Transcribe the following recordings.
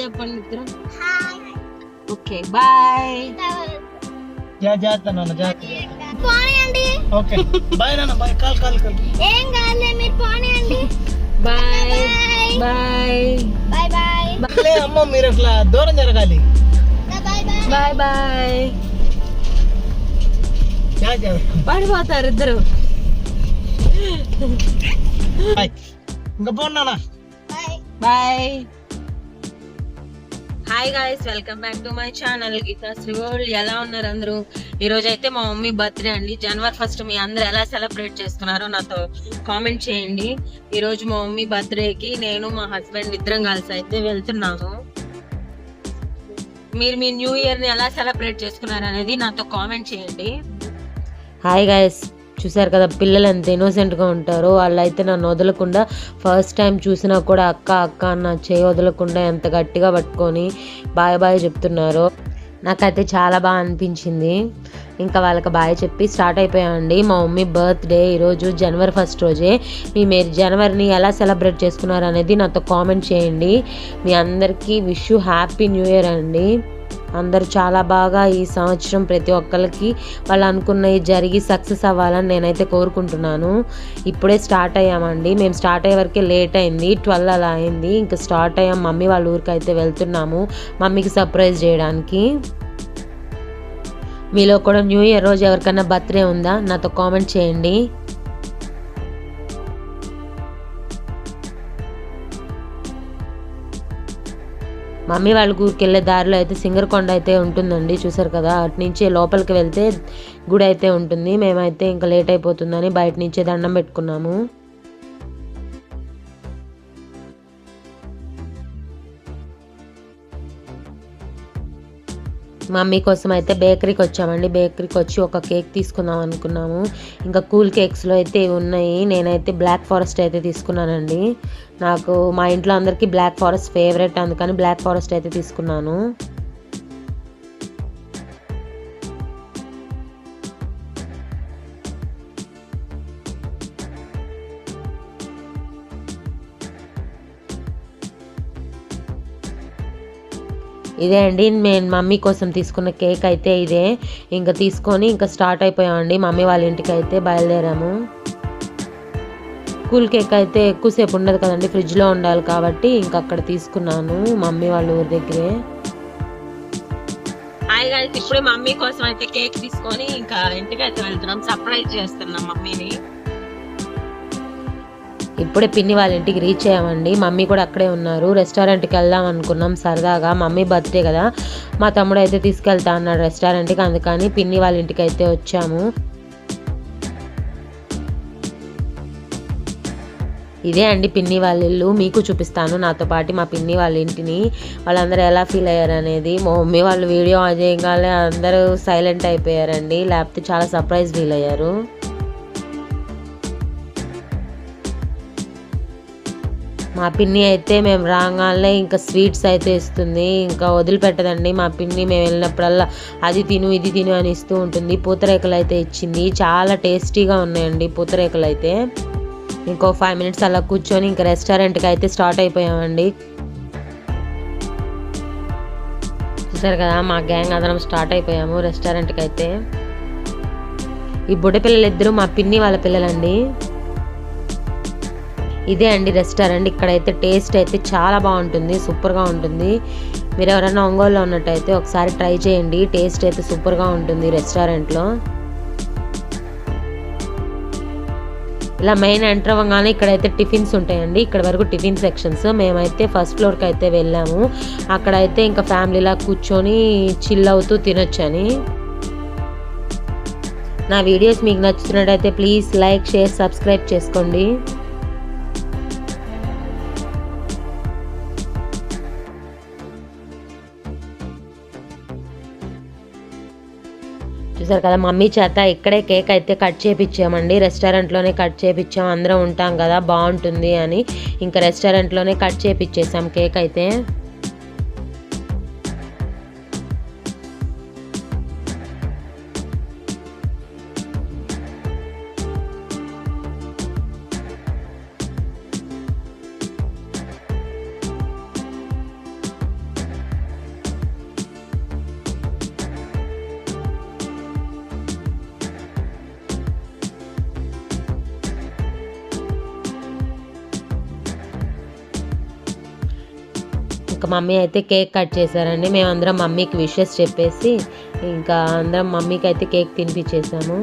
చెప్పండి ఇద్దరు. Okay bye. జాగ్రత్త నాన్న, జాగ్రత్త. ఓకే బాయ్ నాన్న, బాయ్. Call call call. ఏం కాదులే, మీరు పోనీయండి. Bye bye bye bye. అమ్మ మీరు అట్లా దూరం జరగాలి. Bye bye. Bye bye. పడిపోతారు ఇద్దరు. ఇంకా పోన్నానా. Bye. Hi guys, welcome back to my channel Geethasri world. ఎలా ఉన్నారు అందరూ? ఈ రోజు అయితే మా మమ్మీ బర్త్డే అండి. జనవరి 1 మీ అందరూ ఎలా సెలబ్రేట్ చేస్తున్నారో నాతో కామెంట్ చేయండి. ఈ రోజు మా మమ్మీ బర్త్డేకి నేను మా హస్బెండ్ ఇద్దరం కలిసి అయితే వెళ్తున్నాము. మీరు మీ న్యూ ఇయర్ ని ఎలా సెలబ్రేట్ చేసుకున్నారు అనేది నాతో కామెంట్ చేయండి. హాయ్ గాయ్స్, చూసారు కదా పిల్లలు ఎంత ఇన్నోసెంట్గా ఉంటారో. వాళ్ళైతే నన్ను వదలకుండా ఫస్ట్ టైం చూసినా కూడా అక్క అక్క అన్న చేయి వదలకుండా ఎంత గట్టిగా పట్టుకొని బాయ్ బాయ్ చెప్తున్నారు. నాకైతే చాలా బాగా అనిపించింది. ఇంకా వాళ్ళకి బాయ్ చెప్పి స్టార్ట్ అయిపోయామండి. మా మమ్మీ బర్త్డే ఈరోజు జనవరి 1 రోజే. మీరు జనవరిని ఎలా సెలబ్రేట్ చేసుకున్నారు అనేది నాతో కామెంట్ చేయండి. మీ అందరికీ wish you happy new year అండి. అందరూ చాలా బాగా ఈ సంవత్సరం ప్రతి ఒక్కరికి వాళ్ళు అనుకున్నవి జరిగి సక్సెస్ అవ్వాలని నేనైతే కోరుకుంటున్నాను. ఇప్పుడే స్టార్ట్ అయ్యామండి. మేము స్టార్ట్ అయ్యే వరకే లేట్ అయింది, 12 అలా అయింది. ఇంకా స్టార్ట్ అయ్యాం. మమ్మీ వాళ్ళ ఊరికి అయితే వెళ్తున్నాము మమ్మీకి సర్ప్రైజ్ చేయడానికి. మీలో కూడా న్యూ ఇయర్ రోజు ఎవరికైనా బర్త్డే ఉందా నాతో కామెంట్ చేయండి. మమ్మీ వాళ్ళ ఊరికి వెళ్ళే దారిలో అయితే సింగరకొండ అయితే ఉంటుందండి, చూసారు కదా. అటు నుంచి లోపలికి వెళ్తే గుడి అయితే ఉంటుంది. మేమైతే ఇంకా లేట్ అయిపోతుందని బయట నుంచే దండం పెట్టుకున్నాము. మమ్మీ కోసం అయితే బేకరీకి వచ్చామండి. బేకరీకి వచ్చి ఒక కేక్ తీసుకుందాం అనుకున్నాము. ఇంకా కూల్ కేక్స్లో అయితే ఇవి ఉన్నాయి. నేనైతే బ్లాక్ ఫారెస్ట్ అయితే తీసుకున్నానండి. నాకు మా ఇంట్లో అందరికీ బ్లాక్ ఫారెస్ట్ ఫేవరెట్, అందుకని బ్లాక్ ఫారెస్ట్ అయితే తీసుకున్నాను. ఇదే అండి నేను మమ్మీ కోసం తీసుకున్న కేక్ అయితే ఇదే. ఇంకా తీసుకొని ఇంకా స్టార్ట్ అయిపోయామండి. మమ్మీ వాళ్ళ ఇంటికి అయితే బయలుదేరాము. కూల్ కేక్ అయితే ఎక్కువసేపు ఉండదు కదండి, ఫ్రిడ్జ్లో ఉండాలి కాబట్టి ఇంకా అక్కడ తీసుకున్నాను మమ్మీ వాళ్ళ ఊరి దగ్గరే. హాయ్ గాయ్స్, ఇప్పుడే మమ్మీ కోసం అయితే కేక్ తీసుకొని ఇంకా ఇంటికి అయితే వెళ్తున్నాం. సర్ప్రైజ్ చేస్తున్నాం మమ్మీని. ఇప్పుడే పిన్ని వాళ్ళ ఇంటికి రీచ్ అయ్యామండి. మమ్మీ కూడా అక్కడే ఉన్నారు. రెస్టారెంట్కి వెళ్దాం అనుకున్నాం సరదాగా. మమ్మీ బర్త్డే కదా, మా తమ్ముడు అయితే తీసుకెళ్తా అన్నాడు రెస్టారెంట్కి, అందుకని పిన్ని వాళ్ళ ఇంటికి అయితే వచ్చాము. ఇదే అండి పిన్ని వాళ్ళ ఇల్లు. మీకు చూపిస్తాను నాతో పాటు మా పిన్ని వాళ్ళ ఇంటిని. వాళ్ళందరూ ఎలా ఫీల్ అయ్యారు అనేది. మా మమ్మీ వాళ్ళు వీడియో ఆన్ చేయగానే అందరూ సైలెంట్ అయిపోయారండి, లేకపోతే చాలా సర్ప్రైజ్ ఫీల్ అయ్యారు. మా పిన్ని అయితే మేము రాగానే ఇంకా స్వీట్స్ అయితే ఇస్తుంది, ఇంకా వదిలిపెట్టదండి మా పిన్ని. మేము వెళ్ళినప్పుడల్లా అది తిను ఇది తిను అని ఇస్తూ ఉంటుంది. పూతరేకలు అయితే ఇచ్చింది, చాలా టేస్టీగా ఉన్నాయండి పూతరేకలు అయితే. ఇంకో 5 minutes అలా కూర్చొని ఇంకా రెస్టారెంట్కి అయితే స్టార్ట్ అయిపోయామండి. చూసారు కదా మా గ్యాంగ్ అందరం స్టార్ట్ అయిపోయాము రెస్టారెంట్కి అయితే. ఈ బుడ్డ పిల్లలు ఇద్దరు మా పిన్ని వాళ్ళ పిల్లలండి. ఇదే అండి రెస్టారెంట్. ఇక్కడైతే టేస్ట్ అయితే చాలా బాగుంటుంది, సూపర్గా ఉంటుంది. మీరు ఎవరైనా ఒంగోలులో ఉన్నట్టయితే ఒకసారి ట్రై చేయండి. టేస్ట్ అయితే సూపర్గా ఉంటుంది రెస్టారెంట్లో. ఇలా మెయిన్ ఎంటర్ అవ్వగానే ఇక్కడైతే టిఫిన్స్ ఉంటాయండి. ఇక్కడ వరకు టిఫిన్ సెక్షన్స్. మేమైతే ఫస్ట్ ఫ్లోర్కి అయితే వెళ్ళాము. అక్కడైతే ఇంకా ఫ్యామిలీలా కూర్చొని చిల్ అవుతూ తినొచ్చని. నా వీడియోస్ మీకు నచ్చుతున్నట్టయితే ప్లీజ్ లైక్, షేర్, సబ్స్క్రైబ్ చేసుకోండి. చూసారు కదా మమ్మీ చేత ఇక్కడే కేక్ అయితే కట్ చేయించామండి. రెస్టారెంట్లోనే కట్ చేయించాం, అందరం ఉంటాం కదా బాగుంటుంది అని ఇంకా రెస్టారెంట్లోనే కట్ చేయించేసాం కేక్ అయితే. ఇంకా మమ్మీ అయితే కేక్ కట్ చేశారండి. మేమందరం మమ్మీకి విషెస్ చెప్పేసి ఇంకా అందరం మమ్మీకి అయితే కేక్ తినిపించేసాము.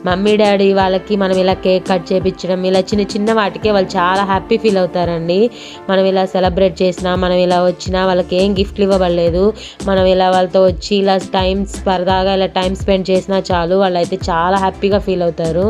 మమ్మీ డాడీ వాళ్ళకి మనం ఇలా కేక్ కట్ చేయించడం, ఇలా చిన్న చిన్న వాటికే వాళ్ళు చాలా హ్యాపీ ఫీల్ అవుతారండి. మనం ఇలా సెలబ్రేట్ చేసినా, మనం ఇలా వచ్చినా వాళ్ళకి ఏం గిఫ్ట్లు ఇవ్వబడలేదు, మనం ఇలా వాళ్ళతో వచ్చి ఇలా సరదాగా ఇలా టైం స్పెండ్ చేసినా చాలు, వాళ్ళైతే చాలా హ్యాపీగా ఫీల్ అవుతారు.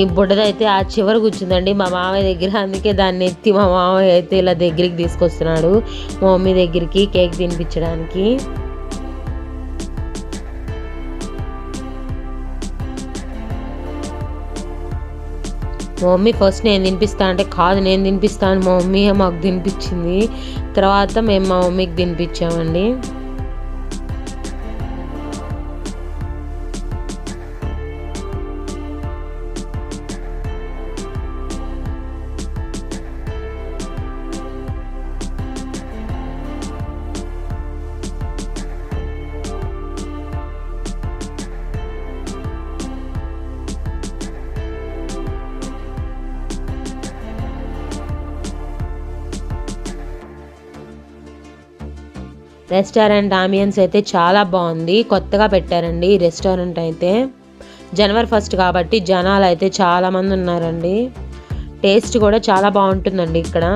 ఈ బుడ్డదైతే ఆ చివరి కూర్చుందండి మా మామయ్య దగ్గర. అందుకే దాన్ని ఎత్తి మా మామయ్య అయితే ఇలా దగ్గరికి తీసుకొస్తున్నాడు మా మమ్మీ దగ్గరికి కేక్ తినిపించడానికి. మా మమ్మీ ఫస్ట్ నేను తినిపిస్తా అంటే కాదు నేను తినిపిస్తాను మా మమ్మీ మాకు తినిపించింది. తర్వాత మేము మా మమ్మీకి తినిపించామండి. రెస్టారెంట్ ఆంబియన్స్ అయితే చాలా బాగుంది. కొత్తగా పెట్టారండి ఈ రెస్టారెంట్ అయితే. జనవరి 1 కాబట్టి జనాలు అయితే చాలామంది ఉన్నారండి. టేస్ట్ కూడా చాలా బాగుంటుందండి ఇక్కడ.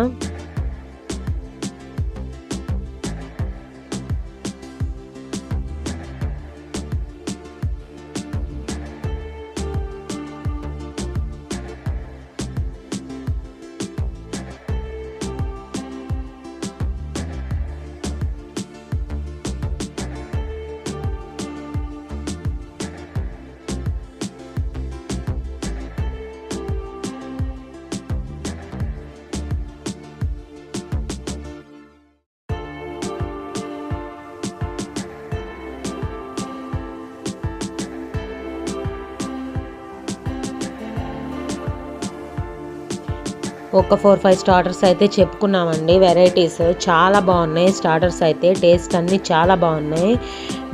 ఒక 4-5 స్టార్టర్స్ అయితే చెప్పుకున్నామండి. వెరైటీస్ చాలా బాగున్నాయి. స్టార్టర్స్ అయితే టేస్ట్ అన్నీ చాలా బాగున్నాయి.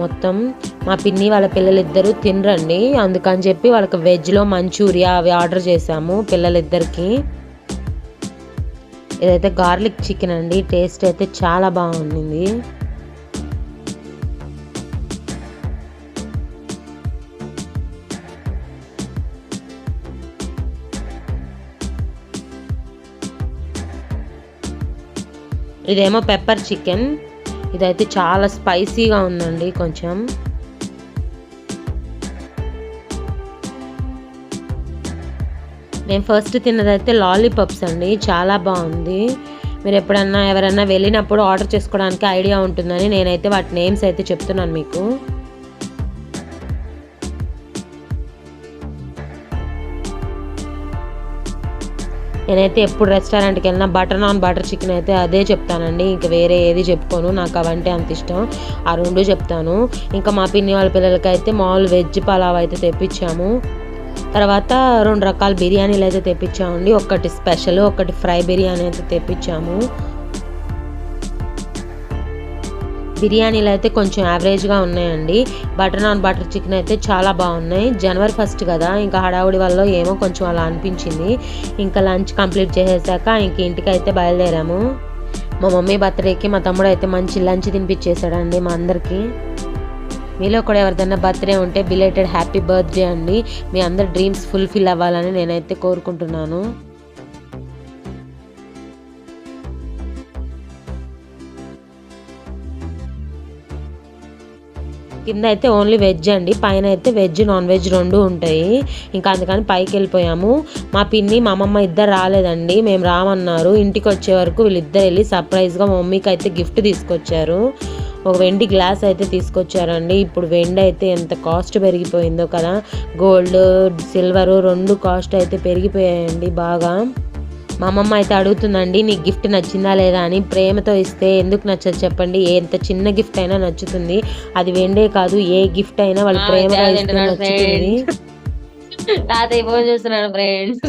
మొత్తం మా పిన్ని వాళ్ళ పిల్లలిద్దరూ తినరండి, అందుకని చెప్పి వాళ్ళకి వెజ్లో మంచూరియా అవి ఆర్డర్ చేసాము పిల్లలిద్దరికి. ఇదైతే గార్లిక్ చికెన్ అండి. టేస్ట్ అయితే చాలా బాగుంది. ఇదేమో పెప్పర్ చికెన్. ఇదైతే చాలా స్పైసీగా ఉందండి కొంచెం. నేను ఫస్ట్ తిన్నదైతే లాలీపాప్స్ అండి. చాలా బాగుంది. మీరు ఎప్పుడన్నా ఎవరన్నా వెళ్ళినప్పుడు ఆర్డర్ చేసుకోవడానికి ఐడియా ఉంటుందని నేనైతే వాటి నేమ్స్ అయితే చెప్తున్నాను మీకు. నేనైతే ఎప్పుడు రెస్టారెంట్కి వెళ్ళినా బటర్ నాన్ బటర్ చికెన్ అయితే అదే చెప్తానండి. ఇంకా వేరే ఏది చెప్పుకోను, నాకు అవంటే అంత ఇష్టం. ఆ 2 చెప్తాను. ఇంకా మా పిన్ని వాళ్ళ పిల్లలకి అయితే మామూలు వెజ్ పలావ్ అయితే తెప్పించాము. తర్వాత 2 రకాల బిర్యానీలు అయితే తెప్పించామండి. ఒకటి స్పెషల్, ఒకటి ఫ్రై బిర్యానీ అయితే తెప్పించాము. బిర్యానీలు అయితే కొంచెం యావరేజ్గా ఉన్నాయండి. బటర్ నాన్ బటర్ చికెన్ అయితే చాలా బాగున్నాయి. జనవరి 1 కదా, ఇంకా హడావుడి వల్ల ఏమో కొంచెం అలా అనిపించింది. ఇంకా లంచ్ కంప్లీట్ చేసేసాక ఇంక ఇంటికి అయితే బయలుదేరాము. మా మమ్మీ బర్త్డేకి మా తమ్ముడు అయితే మంచి లంచ్ తినిపించేశాడండి మా అందరికీ. మీలో కూడా ఎవరిదైనా బర్త్డే ఉంటే బిలేటెడ్ హ్యాపీ బర్త్డే అండి. మీ అందరి డ్రీమ్స్ ఫుల్ఫిల్ అవ్వాలని నేనైతే కోరుకుంటున్నాను. కింద అయితే ఓన్లీ వెజ్ అండి, పైన అయితే వెజ్ నాన్ వెజ్ 2 ఉంటాయి. ఇంకా అందుకని పైకి వెళ్ళిపోయాము. మా పిన్ని మా అమ్మమ్మ ఇద్దరు రాలేదండి, మేము రామన్నారు. ఇంటికి వచ్చే వరకు వీళ్ళిద్దరు వెళ్ళి సర్ప్రైజ్గా మా మమ్మీకి అయితే గిఫ్ట్ తీసుకొచ్చారు. ఒక వెండి గ్లాస్ అయితే తీసుకొచ్చారండి. ఇప్పుడు వెండి అయితే ఎంత కాస్ట్ పెరిగిపోయిందో కదా, గోల్డ్ సిల్వర్ 2 కాస్ట్ అయితే పెరిగిపోయాయండి బాగా. మా అమ్మమ్మ అయితే అడుగుతుందండి, నీకు గిఫ్ట్ నచ్చిందా లేదా అని. ప్రేమతో ఇస్తే ఎందుకు నచ్చదు చెప్పండి, ఎంత చిన్న గిఫ్ట్ అయినా నచ్చుతుంది. అది వెండే కాదు, ఏ గిఫ్ట్ అయినా వాళ్ళు ప్రేమగా ఇస్తే నచ్చుతుంది. తాతయ్య ఫోన్ చూస్తున్నాను ఫ్రెండ్స్,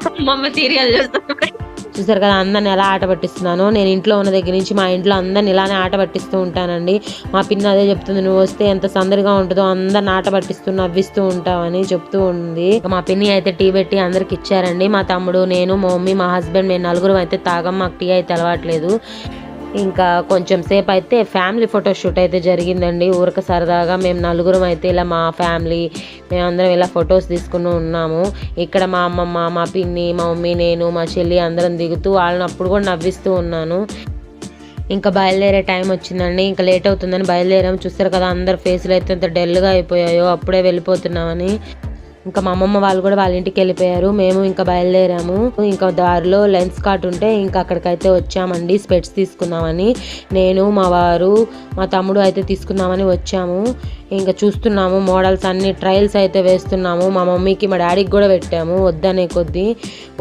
అమ్మమ్మ సీరియల్ చూస్తున్నాను. చూసారు కదా అందరిని ఎలా ఆట పట్టిస్తున్నాను. నేను ఇంట్లో ఉన్న దగ్గర నుంచి మా ఇంట్లో అందరిని ఇలానే ఆట పట్టిస్తూ ఉంటానండి. మా పిన్ని అదే చెప్తుంది, నువ్వు వస్తే ఎంత సందడిగా ఉంటుందో, అందరిని ఆట పట్టిస్తూ నవ్విస్తూ ఉంటావని చెప్తూ ఉంది. మా పిన్ని అయితే టీ పెట్టి అందరికి ఇచ్చారండి. మా తమ్ముడు, నేను, మా మమ్మీ, మా హస్బెండ్, మేము 4 అయితే తాగం. మాకు టీ అయితే అలవాట్లేదు. ఇంకా కొంచెం సేపు అయితే ఫ్యామిలీ ఫోటోషూట్ అయితే జరిగిందండి. ఊరక సరదాగా మేము 4 అయితే ఇలా మా ఫ్యామిలీ మేమందరం ఇలా ఫొటోస్ తీసుకుని ఉన్నాము. ఇక్కడ మా అమ్మమ్మ, మా పిన్ని, మా మమ్మీ, నేను, మా చెల్లి అందరం దిగుతూ వాళ్ళని అప్పుడు కూడా నవ్విస్తూ ఉన్నాను. ఇంకా బయలుదేరే టైం వచ్చిందండి. ఇంకా లేట్ అవుతుందని బయలుదేరాము. చూస్తారు కదా అందరు ఫేస్లు అయితే ఎంత డల్గా అయిపోయాయో, అప్పుడే వెళ్ళిపోతున్నామని. ఇంకా మా అమ్మమ్మ వాళ్ళు కూడా వాళ్ళ ఇంటికి వెళ్ళిపోయారు. మేము ఇంకా బయలుదేరాము. ఇంకా దారిలో లెన్స్ కార్ట్ ఉంటే ఇంకా అక్కడికైతే వచ్చామండి స్పెట్స్ తీసుకుందామని. నేను, మా వారు, మా తమ్ముడు అయితే తీసుకుందామని వచ్చాము. ఇంకా చూస్తున్నాము మోడల్స్ అన్ని, ట్రయల్స్ అయితే వేస్తున్నాము. మా మమ్మీకి, మా డాడీకి కూడా పెట్టాము వద్దనే కొద్దీ.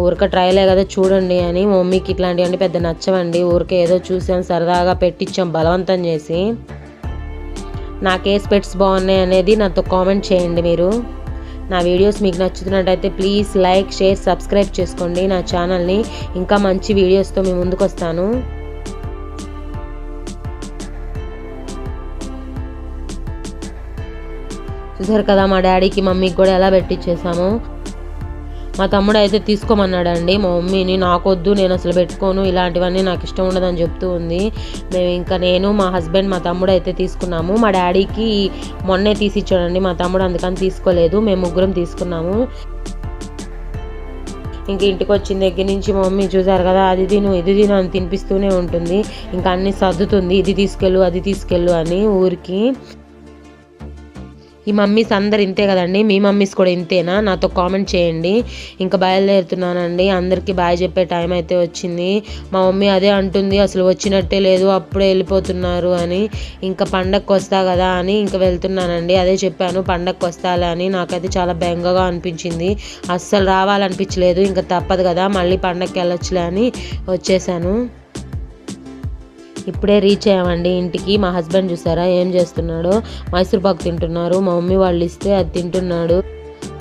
ఊరిక ట్రయలే కదా చూడండి అని. మా మమ్మీకి ఇట్లాంటివన్నీ పెద్ద నచ్చవండి. ఊరికే ఏదో చూసాం, సరదాగా పెట్టించాం బలవంతం చేసి. నాకే స్పెట్స్ బాగున్నాయి అనేది నాతో కామెంట్ చేయండి మీరు. నా వీడియోస్ మీకు నచ్చుతున్నట్టయితే ప్లీజ్ లైక్, షేర్, సబ్స్క్రైబ్ చేసుకోండి నా ఛానల్ని. ఇంకా మంచి వీడియోస్తో మీ ముందుకు వస్తాను. చూసారు కదా మా డాడీకి, మమ్మీకి కూడా ఎలా పెట్టించేసాము. మా తమ్ముడు అయితే తీసుకోమన్నాడండి మా మమ్మీని. నాకొద్దు, నేను అసలు పెట్టుకోను, ఇలాంటివన్నీ నాకు ఇష్టం ఉండదని చెప్తూ ఉంది. మేము ఇంకా నేను, మా హస్బెండ్, మా తమ్ముడు అయితే తీసుకున్నాము. మా డాడీకి మొన్నే తీసిచ్చాడండి మా తమ్ముడు, అందుకని తీసుకోలేదు. మేము 3 తీసుకున్నాము. ఇంక ఇంటికి వచ్చిన దగ్గర నుంచి మా మమ్మీ చూసారు కదా, అది తిను ఇది తిను అని తినిపిస్తూనే ఉంటుంది. ఇంకా అన్ని సర్దుతుంది, ఇది తీసుకెళ్ళు అది తీసుకెళ్ళు అని ఊరికి. ఈ మమ్మీస్ అందరు ఇంతే కదండి, మీ మమ్మీస్ కూడా ఇంతేనా? నాతో కామెంట్ చేయండి. ఇంకా బయలుదేరుతున్నానండి. అందరికీ బాయ్ చెప్పే టైం అయితే వచ్చింది. మా మమ్మీ అదే అంటుంది, అసలు వచ్చినట్టే లేదు, అప్పుడే వెళ్ళిపోతున్నారు అని. ఇంకా పండగకి వస్తా కదా అని ఇంకా వెళ్తున్నానండి. అదే చెప్పాను, పండగకి వస్తాలే అని. నాకైతే చాలా బెంగగా అనిపించింది, అస్సలు రావాలనిపించలేదు. ఇంకా తప్పదు కదా, మళ్ళీ పండగకి వెళ్ళొచ్చులే అని వచ్చేసాను. ఇప్పుడే రీచ్ అయ్యామండి ఇంటికి. మా హస్బెండ్ చూసారా ఏం చేస్తున్నాడో, మైసూర్ పాకు తింటున్నారు. మా మమ్మీ వాళ్ళు ఇస్తే అది తింటున్నాడు.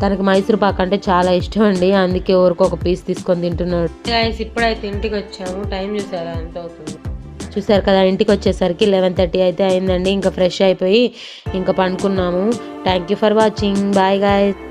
తనకి మైసూర్ పాకు అంటే చాలా ఇష్టం అండి, అందుకే ఊరికి ఒక పీస్ తీసుకొని తింటున్నాడు. ఇప్పుడైతే ఇంటికి వచ్చాము. టైం చూసారా ఎంత అవుతుంది? చూసారు కదా, ఇంటికి వచ్చేసరికి 11:30 అయితే అయిందండి. ఇంకా ఫ్రెష్ అయిపోయి ఇంకా పండుకున్నాము. Thank you for watching. Bye guys.